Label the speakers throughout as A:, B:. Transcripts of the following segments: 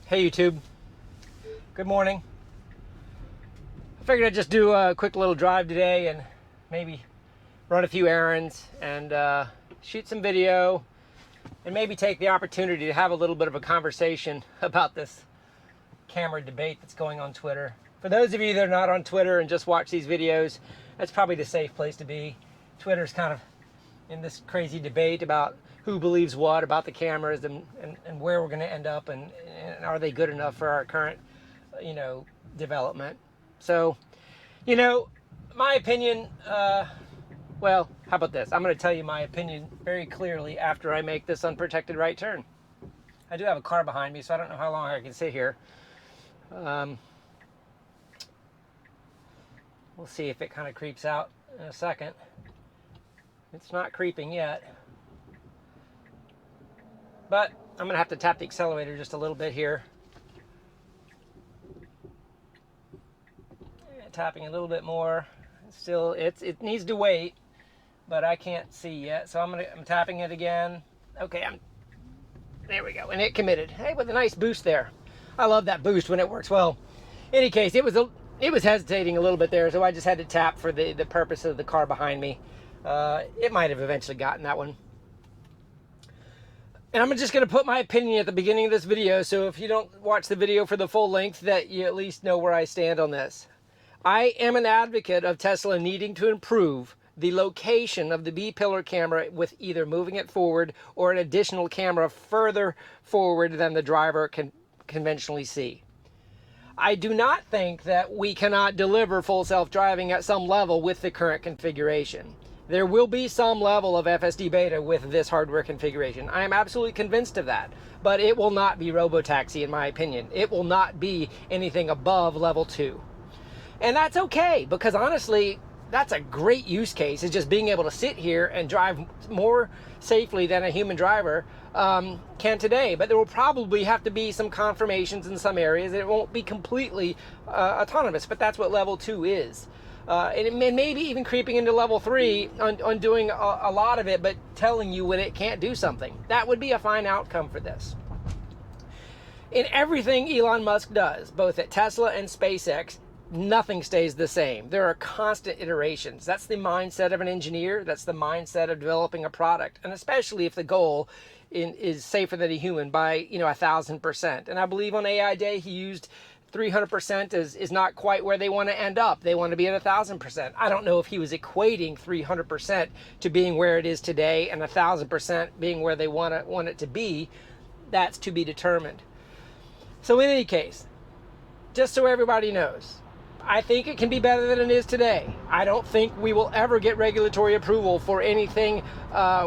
A: Hey YouTube, good morning. I figured I'd just do a quick little drive today and maybe run a few errands and shoot some video and maybe take the opportunity to have a little bit of a conversation about this camera debate that's going on Twitter. For those of you that are not on Twitter and just watch these videos, that's probably the safe place to be. Twitter's kind of in this crazy debate about who believes what about the cameras and where we're going to end up and are they good enough for our current, development. So, my opinion, well, how about this? I'm going to tell you my opinion very clearly after I make this unprotected right turn. I do have a car behind me, so I don't know how long I can sit here. We'll see if it kind of creeps out in a second. It's not creeping yet. But I'm going to have to tap the accelerator just a little bit here. Tapping a little bit more. Still, it needs to wait, but I can't see yet. So I'm tapping it again. Okay, there we go. And it committed. Hey, with a nice boost there. I love that boost when it works well. In any case, it was hesitating a little bit there, so I just had to tap for the purpose of the car behind me. It might have eventually gotten that one. And I'm just going to put my opinion at the beginning of this video, so if you don't watch the video for the full length, that you at least know where I stand on this. I am an advocate of Tesla needing to improve the location of the B-pillar camera with either moving it forward or an additional camera further forward than the driver can conventionally see. I do not think that we cannot deliver full self-driving at some level with the current configuration. There will be some level of FSDBeta with this hardware configuration. I am absolutely convinced of that, but it will not be robotaxi in my opinion. It will not be anything above level 2. And that's okay, because honestly, that's a great use case, is just being able to sit here and drive more safely than a human driver can today. But there will probably have to be some confirmations in some areas. It won't be completely autonomous, but that's what level 2 is. And it may be even creeping into level 3 on doing a lot of it, but telling you when it can't do something. That would be a fine outcome for this. In everything Elon Musk does, both at Tesla and SpaceX, nothing stays the same. There are constant iterations. That's the mindset of an engineer. That's the mindset of developing a product. And especially if the goal is safer than a human by, 1,000%. And I believe on AI Day, he used 300% is not quite where they want to end up. They want to be at 1,000%. I don't know if he was equating 300% to being where it is today and 1,000% being where they want it to be. That's to be determined. So in any case, just so everybody knows, I think it can be better than it is today. I don't think we will ever get regulatory approval for anything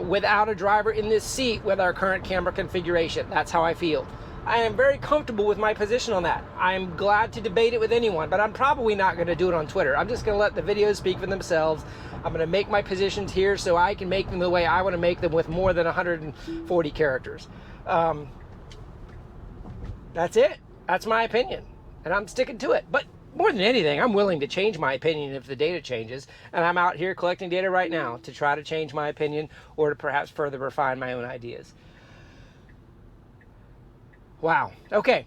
A: without a driver in this seat with our current camera configuration. That's how I feel. I am very comfortable with my position on that. I'm glad to debate it with anyone, but I'm probably not going to do it on Twitter. I'm just going to let the videos speak for themselves. I'm going to make my positions here so I can make them the way I want to make them with more than 140 characters. That's it. That's my opinion, and I'm sticking to it. But more than anything, I'm willing to change my opinion if the data changes, and I'm out here collecting data right now to try to change my opinion or to perhaps further refine my own ideas. Wow. Okay.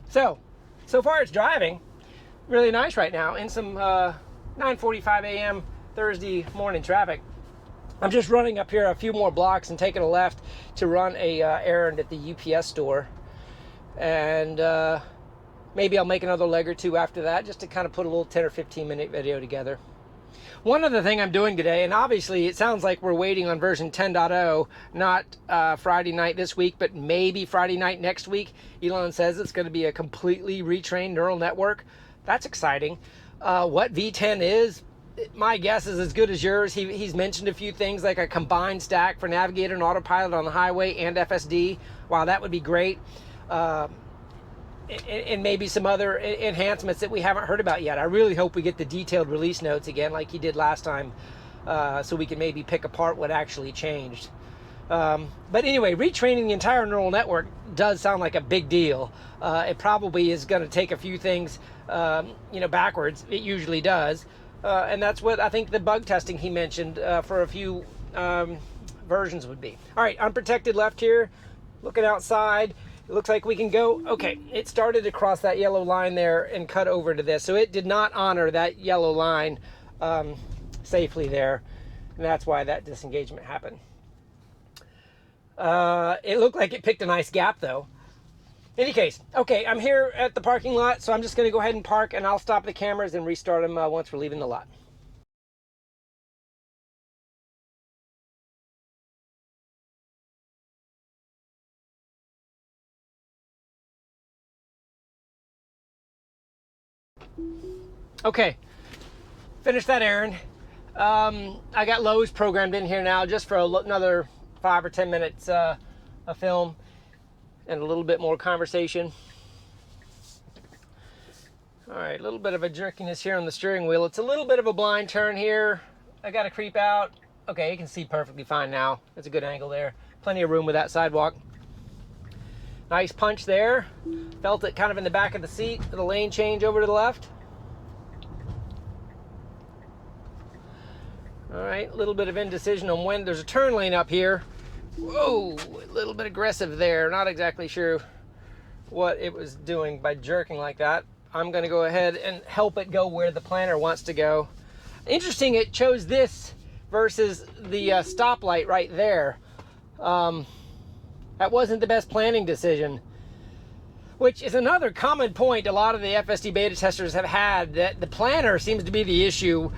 A: So far it's driving really nice right now in some 9:45 a.m. Thursday morning traffic. I'm just running up here a few more blocks and taking a left to run a errand at the UPS store. And maybe I'll make another leg or two after that just to kind of put a little 10 or 15 minute video together. One other thing I'm doing today, and obviously it sounds like we're waiting on version 10.0, not Friday night this week, but maybe Friday night next week. Elon says it's going to be a completely retrained neural network. That's exciting. What V10 is, my guess is as good as yours. He's mentioned a few things like a combined stack for Navigator and Autopilot on the highway and FSD. Wow, that would be great. And maybe some other enhancements that we haven't heard about yet. I really hope we get the detailed release notes again like he did last time, so we can maybe pick apart what actually changed. But anyway, retraining the entire neural network does sound like a big deal. It probably is going to take a few things backwards. It usually does. And that's what I think the bug testing he mentioned for a few versions would be. All right, unprotected left here, looking outside. It looks like we can go, okay, it started to cross that yellow line there and cut over to this. So it did not honor that yellow line safely there. And that's why that disengagement happened. It looked like it picked a nice gap though. In any case, okay, I'm here at the parking lot, so I'm just going to go ahead and park, and I'll stop the cameras and restart them once we're leaving the lot. Okay, finished that errand. I got Lowe's programmed in here now just for another 5 or 10 minutes of film and a little bit more conversation. All right, a little bit of a jerkiness here on the steering wheel. It's a little bit of a blind turn here. I got to creep out. Okay, you can see perfectly fine now. That's a good angle there. Plenty of room with that sidewalk. Nice punch there. Felt it kind of in the back of the seat. The lane change over to the left. All right, a little bit of indecision on when there's a turn lane up here. Whoa, a little bit aggressive there. Not exactly sure what it was doing by jerking like that. I'm going to go ahead and help it go where the planner wants to go. Interesting, it chose this versus the stoplight right there. That wasn't the best planning decision, which is another common point a lot of the FSD beta testers have had, that the planner seems to be the issue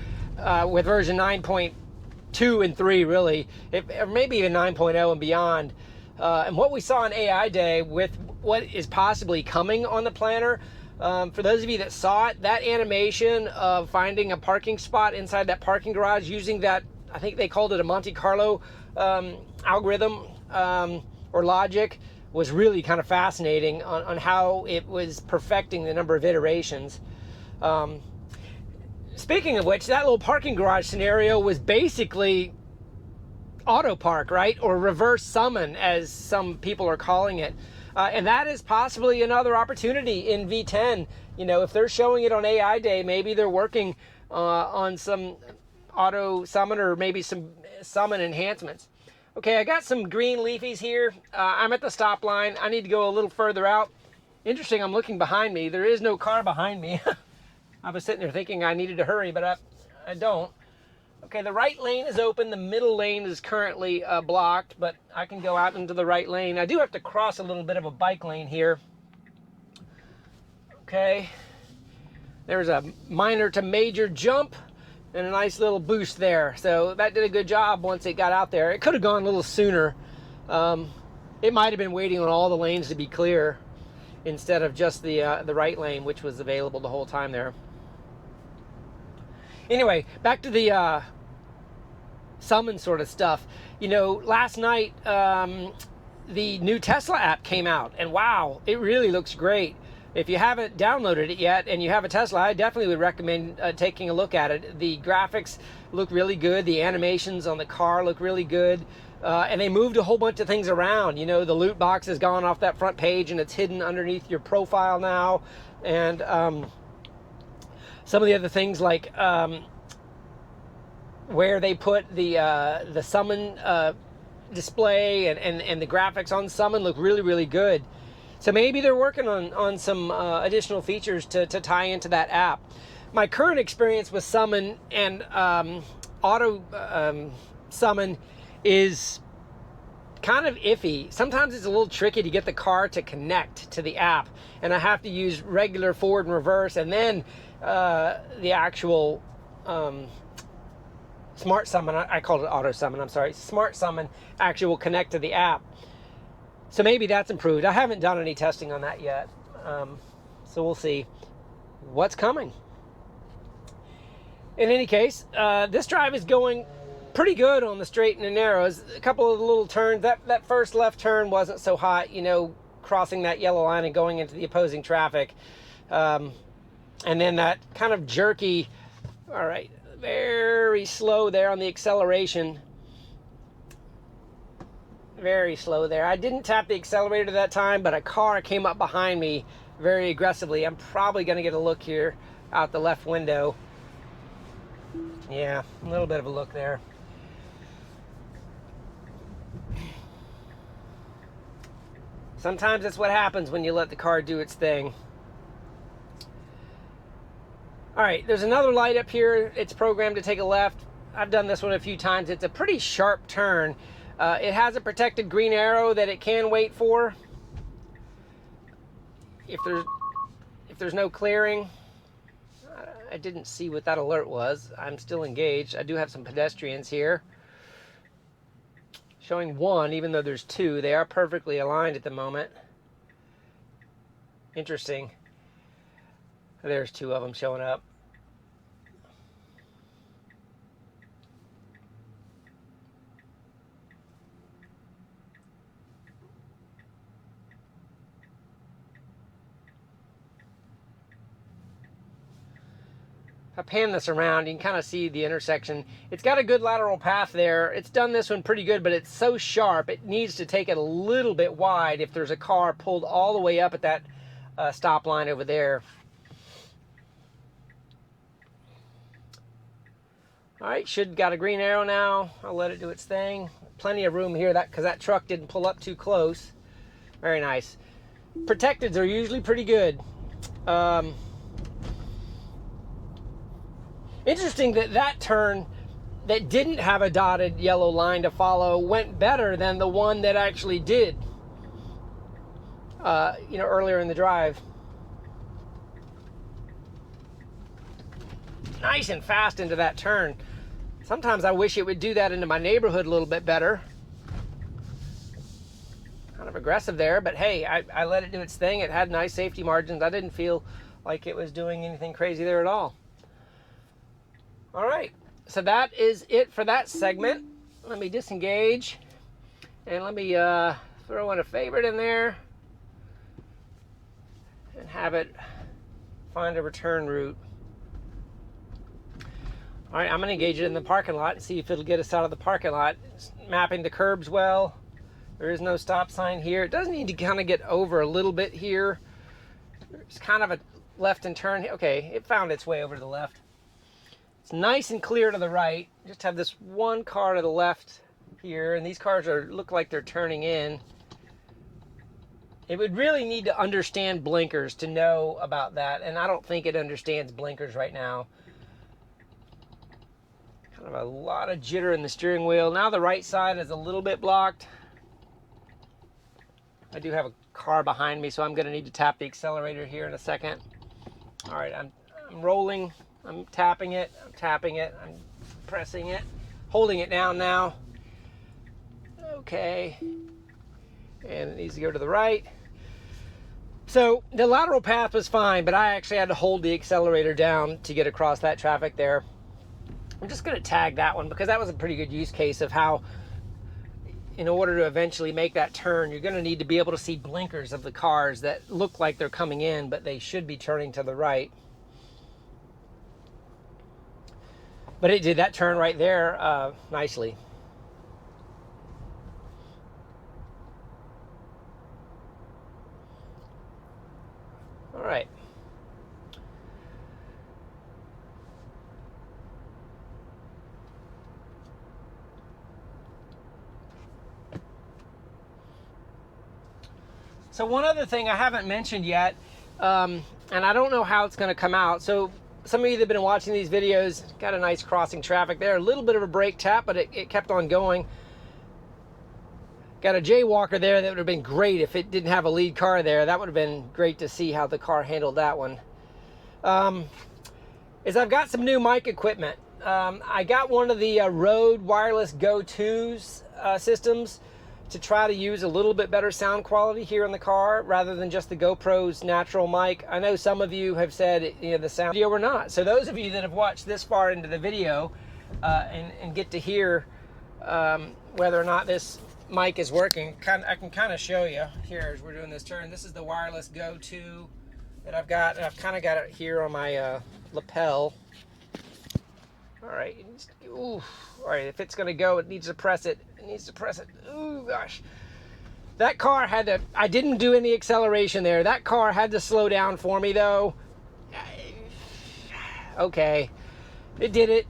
A: with version 9.2 and 3 really, or maybe even 9.0 and beyond. And what we on AI Day with what is possibly coming on the planner, for those of you that saw it, that animation of finding a parking spot inside that parking garage using that, I think they called it a Monte Carlo algorithm or logic, was really kind of fascinating on how it was perfecting the number of iterations. Speaking of which, that little parking garage scenario was basically auto park, right? Or reverse summon, as some people are calling it. And that is possibly another opportunity in V10. You know, if they're showing it on AI Day, maybe they're working on some auto summon or maybe some summon enhancements. Okay, I got some green leafies here. I'm at the stop line. I need to go a little further out. Interesting, I'm looking behind me. There is no car behind me. I was sitting there thinking I needed to hurry, but I don't. Okay, the right lane is open. The middle lane is currently blocked, but I can go out into the right lane. I do have to cross a little bit of a bike lane here. Okay, there's a minor to major jump and a nice little boost there. So that did a good job once it got out there. It could have gone a little sooner. It might have been waiting on all the lanes to be clear instead of just the right lane, which was available the whole time there. Anyway, back to the summon sort of stuff. You know, last night the new Tesla app came out, and wow, it really looks great. If you haven't downloaded it yet and you have a Tesla, I definitely would recommend taking a look at it. The graphics look really good. The animations on the car look really good. And they moved a whole bunch of things around. You know, the loot box has gone off that front page and it's hidden underneath your profile now. And some of the other things like where they put the summon display and the graphics on summon look really, really good. So maybe they're working on some additional features to tie into that app. My current experience with summon and auto summon is kind of iffy. Sometimes it's a little tricky to get the car to connect to the app, and I have to use regular forward and reverse, and then the actual smart summon, I called it auto summon, I'm sorry, smart summon actually will connect to the app. So maybe that's improved. I haven't done any testing on that yet, so we'll see what's coming. In any case, this drive is going pretty good on the straight and the narrows. A couple of little turns. That first left turn wasn't so hot, you know, crossing that yellow line and going into the opposing traffic. And then that kind of jerky, all right, very slow there on the acceleration. Very slow there. I didn't tap the accelerator that time, but a car came up behind me very aggressively. I'm probably going to get a look here out the left window. Yeah, a little bit of a look there. Sometimes that's what happens when you let the car do its thing. All right, there's another light up here. It's programmed to take a left. I've done this one a few times. It's a pretty sharp turn. It has a protected green arrow that it can wait for. If there's no clearing, I didn't see what that alert was. I'm still engaged. I do have some pedestrians here. Showing 1, even though there's 2. They are perfectly aligned at the moment. Interesting. There's 2 of them showing up. If I pan this around, you can kind of see the intersection. It's got a good lateral path there. It's done this one pretty good, but it's so sharp, it needs to take it a little bit wide if there's a car pulled all the way up at that stop line over there. All right, should got a green arrow now. I'll let it do its thing. Plenty of room here because that truck didn't pull up too close. Very nice. Protecteds are usually pretty good. Interesting that turn that didn't have a dotted yellow line to follow went better than the one that actually did, earlier in the drive. Nice and fast into that turn. Sometimes I wish it would do that into my neighborhood a little bit better. Kind of aggressive there, but hey, I let it do its thing. It had nice safety margins. I didn't feel like it was doing anything crazy there at all. All right, so that is it for that segment. Let me disengage and let me throw in a favorite in there and have it find a return route. All right, I'm gonna engage it in the parking lot and see if it'll get us out of the parking lot. It's mapping the curbs well. There is no stop sign here. It does need to kind of get over a little bit here. There's kind of a left and turn. Okay, it found its way over to the left. It's nice and clear to the right. Just have this one car to the left here, and these cars look like they're turning in. It would really need to understand blinkers to know about that, and I don't think it understands blinkers right now. Kind of a lot of jitter in the steering wheel. Now the right side is a little bit blocked. I do have a car behind me, so I'm going to need to tap the accelerator here in a second. All right, I'm rolling. I'm tapping it, I'm pressing it, holding it down now. Okay, and it needs to go to the right. So the lateral path was fine, but I actually had to hold the accelerator down to get across that traffic there. I'm just gonna tag that one because that was a pretty good use case of how, in order to eventually make that turn, you're gonna need to be able to see blinkers of the cars that look like they're coming in, but they should be turning to the right. But it did that turn right there nicely. All right. So one other thing I haven't mentioned yet, and I don't know how it's going to come out. So some of you that have been watching these videos, got a nice crossing traffic there. A little bit of a brake tap, but it kept on going. Got a jaywalker there that would have been great if it didn't have a lead car there. That would have been great to see how the car handled that one. Is I've got some new mic equipment. I got one of the Rode Wireless Go 2's systems to try to use a little bit better sound quality here in the car rather than just the GoPro's natural mic. I know some of you have said, the sound video or not. So those of you that have watched this far into the video and get to hear whether or not this mic is working, I can kind of show you here as we're doing this turn. This is the Wireless Go 2 that I've got, and I've kind of got it here on my lapel. All right, ooh, all right, if it's gonna go, it needs to press it. It needs to press it. Ooh, gosh. That car had to, I didn't do any acceleration there. That car had to slow down for me though. Okay, it did it.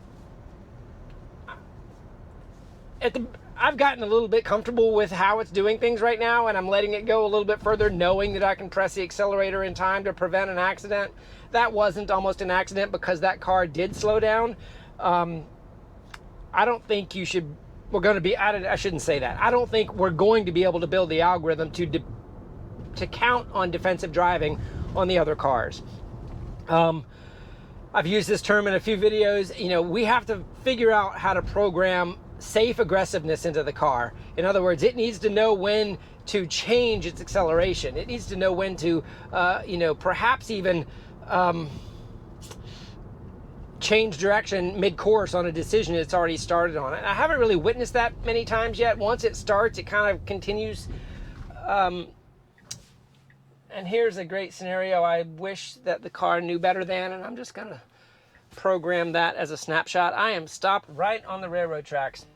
A: I've gotten a little bit comfortable with how it's doing things right now, and I'm letting it go a little bit further, knowing that I can press the accelerator in time to prevent an accident. That wasn't almost an accident because that car did slow down. I don't think you should, we're going to be, I shouldn't say that. I don't think we're going to be able to build the algorithm to count on defensive driving on the other cars. I've used this term in a few videos. You know, we have to figure out how to program safe aggressiveness into the car. In other words, it needs to know when to change its acceleration. It needs to know when to, you know, perhaps even change direction mid-course on a decision it's already started on. I haven't really witnessed that many times yet. Once it starts, it kind of continues. And here's a great scenario I wish that the car knew better than, and I'm just gonna program that as a snapshot. I am stopped right on the railroad tracks,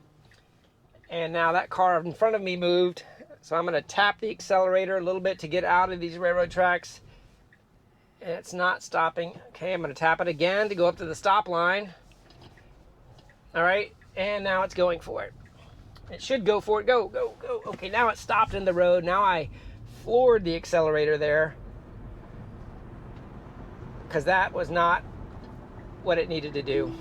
A: and now that car in front of me moved, so I'm gonna tap the accelerator a little bit to get out of these railroad tracks, and it's not stopping. Okay, I'm gonna tap it again to go up to the stop line. All right, and now it's going for it. It should go for it. Go, go, go. Okay, now it's stopped in the road. Now I floored the accelerator there because that was not what it needed to do.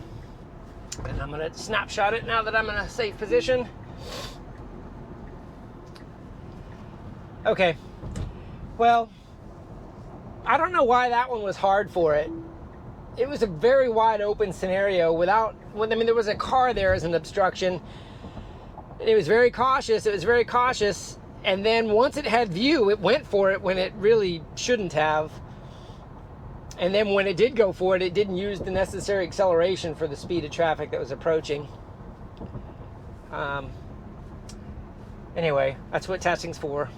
A: And I'm going to snapshot it now that I'm in a safe position. Okay, well, I don't know why that one was hard for it. It was a very wide open scenario without, I mean, there was a car there as an obstruction. It was very cautious. It was very cautious. And then once it had view, it went for it when it really shouldn't have. And then when it did go for it, it didn't use the necessary acceleration for the speed of traffic that was approaching. Anyway, that's what testing's for.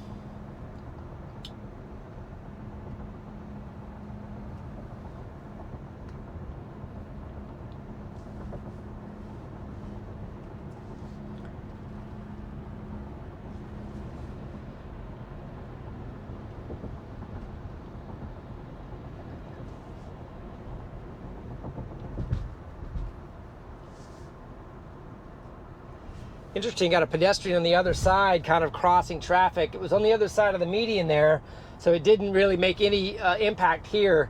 A: Interesting, got a pedestrian on the other side kind of crossing traffic. It was on the other side of the median there, so it didn't really make any impact here.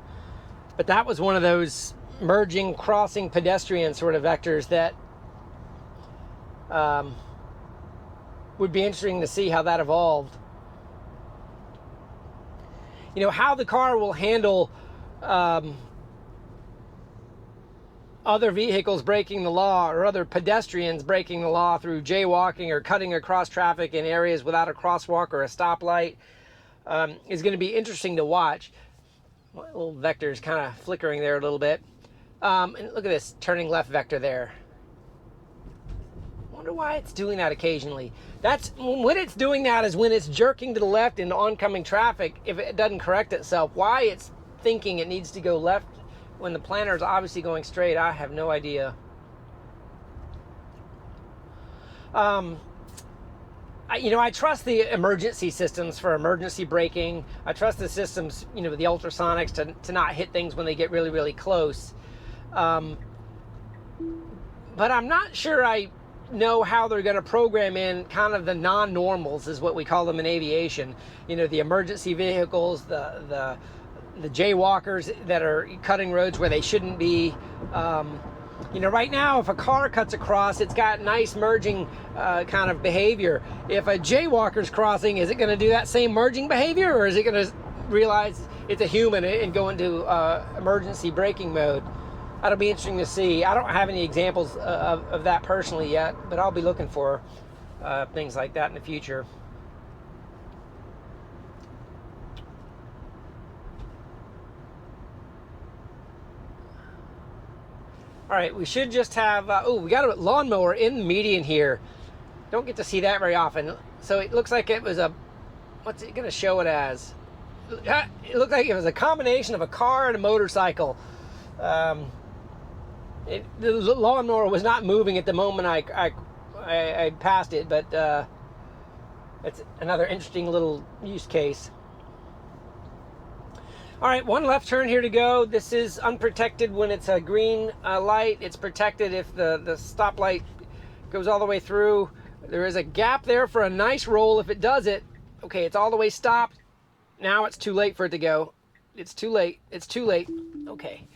A: But that was one of those merging, crossing pedestrian sort of vectors that would be interesting to see how that evolved. You know, how the car will handle other vehicles breaking the law or other pedestrians breaking the law through jaywalking or cutting across traffic in areas without a crosswalk or a stoplight is going to be interesting to watch. My little vector is kind of flickering there a little bit. And look at this turning left vector there. Wonder why it's doing that occasionally. That's when it's doing that is when it's jerking to the left into oncoming traffic. If it doesn't correct itself, why it's thinking it needs to go left when the planner is obviously going straight, I have no idea. I trust the emergency systems for emergency braking. I trust the systems, you know, the ultrasonics to not hit things when they get really, really close. But I'm not sure I know how they're going to program in kind of the non-normals, is what we call them in aviation. You know, the emergency vehicles, the jaywalkers that are cutting roads where they shouldn't be. You know, right now, if a car cuts across, it's got nice merging kind of behavior. If a jaywalker's crossing, is it going to do that same merging behavior, or is it going to realize it's a human and go into emergency braking mode? That'll be interesting to see. I don't have any examples of that personally yet, but I'll be looking for things like that in the future. All right, we should just have, we got a lawnmower in the median here. Don't get to see that very often. So it looks like it was what's it gonna show it as? It looked like it was a combination of a car and a motorcycle. The lawnmower was not moving at the moment I passed it, but it's another interesting little use case. All right, one left turn here to go. This is unprotected when it's a green light. It's protected if the stoplight goes all the way through. There is a gap there for a nice roll if it does it. Okay, it's all the way stopped. Now it's too late for it to go. It's too late. It's too late. Okay.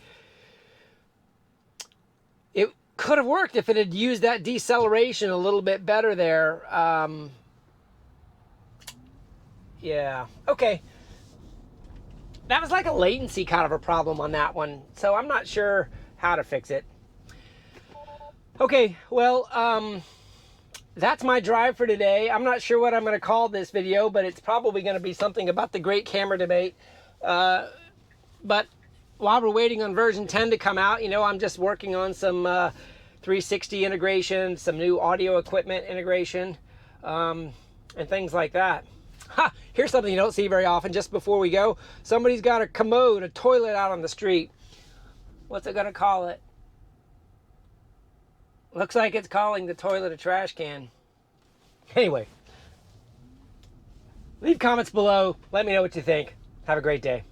A: It could have worked if it had used that deceleration a little bit better there. Yeah. Okay. That was like a latency kind of a problem on that one. So I'm not sure how to fix it. Okay, well, that's my drive for today. I'm not sure what I'm going to call this video, but it's probably going to be something about the great camera debate. But while we're waiting on version 10 to come out, you know, I'm just working on some 360 integration, some new audio equipment integration, and things like that. Ha! Here's something you don't see very often. Just before we go, somebody's got a commode, a toilet out on the street. What's it going to call it? Looks like it's calling the toilet a trash can. Anyway, leave comments below. Let me know what you think. Have a great day.